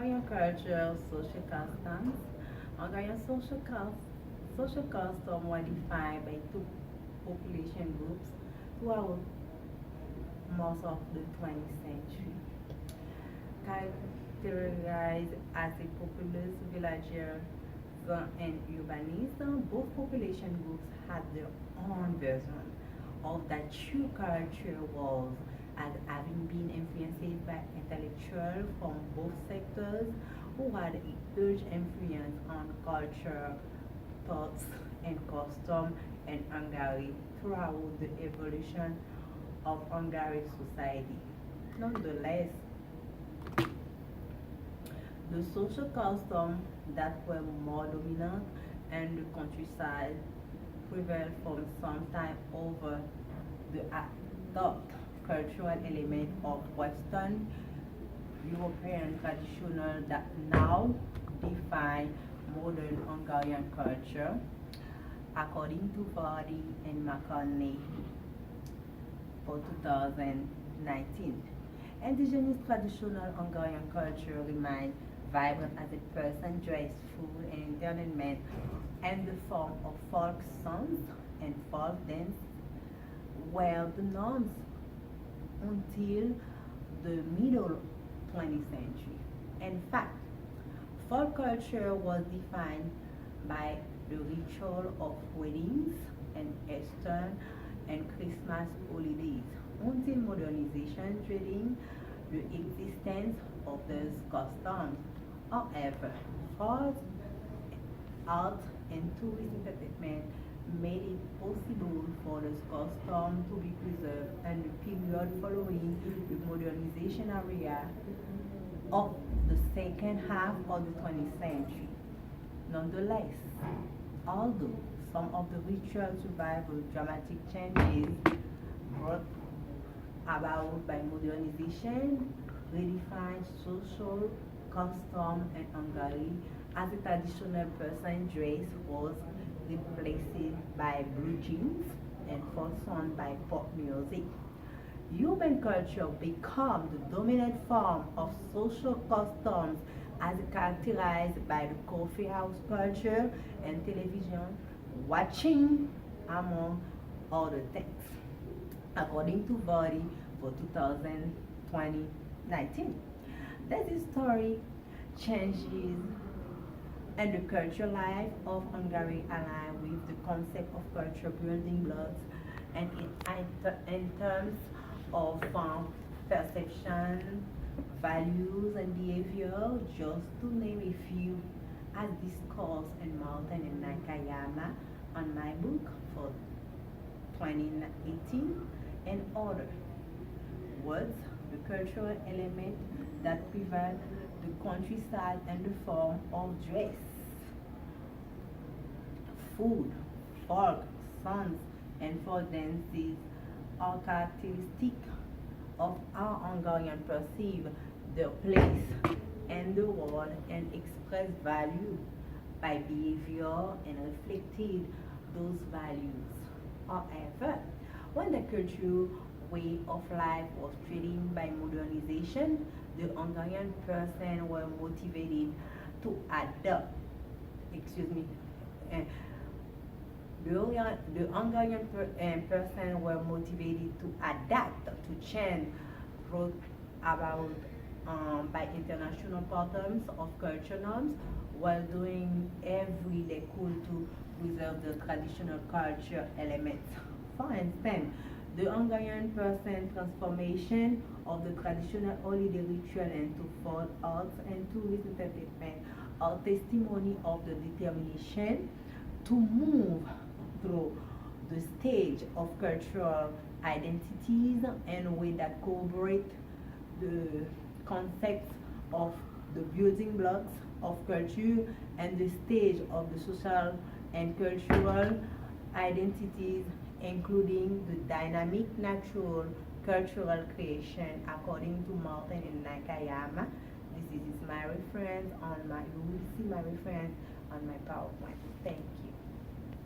Hungarian culture, social customs. Hungarian social customs were defined by two population groups throughout most of the 20th century. Characterized as a populous villager and urbanism, both population groups had their own version of that true culture was, as having been influenced by intellectuals from both sectors who had a huge influence on culture, thoughts, and custom in Hungary throughout the evolution of Hungary society. Nonetheless, the social customs that were more dominant in the countryside prevailed for some time over the adult cultural element of Western European traditional that now define modern Hungarian culture, according to Vardy and McCartney for 2019. Indigenous traditional Hungarian culture remains vibrant as a person enjoys food and entertainment in the form of folk songs and folk dance were the norms until the middle 20th century. In fact, folk culture was defined by the ritual of weddings and Easter and Christmas holidays until modernization trading the existence of those customs. However, folk art and tourist entertainment made it possible for those customs to be preserved in the period following the modernization era of the second half of the 20th century. Nonetheless, although some of the rituals survived dramatic changes brought about by modernization, redefined social custom in Hungary as a traditional person dress was replaced by blue jeans and folk song by pop music. Urban culture became the dominant form of social customs as characterized by the coffee house culture and television watching, among other things, according to Body for 2019. This story changes and the cultural life of Hungary align with the concept of culture building blocks and in terms of perception, values, and behavior, just to name a few, as discussed in Martin and Nakayama on my book for 2018 and other words, the cultural element that prevail the countryside in the form of dress, food, folk, songs, and folk dances are characteristic of how Hungarian perceive their place in the world and express value by behavior and reflected those values. However, when the cultural way of life was threatened by modernization, the Hungarian person were motivated to adapt. Excuse me. uh, the Hungarian person were motivated to adapt to change brought about by international patterns of culture norms while doing every they could to preserve the traditional culture elements. For instance, the Hungarian person transformation of the traditional holiday ritual into folk arts and tourist entertainment are testimony of the determination to move through the stage of cultural identities in a way that corroborate the concepts of the building blocks of culture and the stage of the social and cultural identities, including the dynamic natural cultural creation according to Martin and Nakayama. This is my reference on my, you will see my reference on my PowerPoint. Thank you.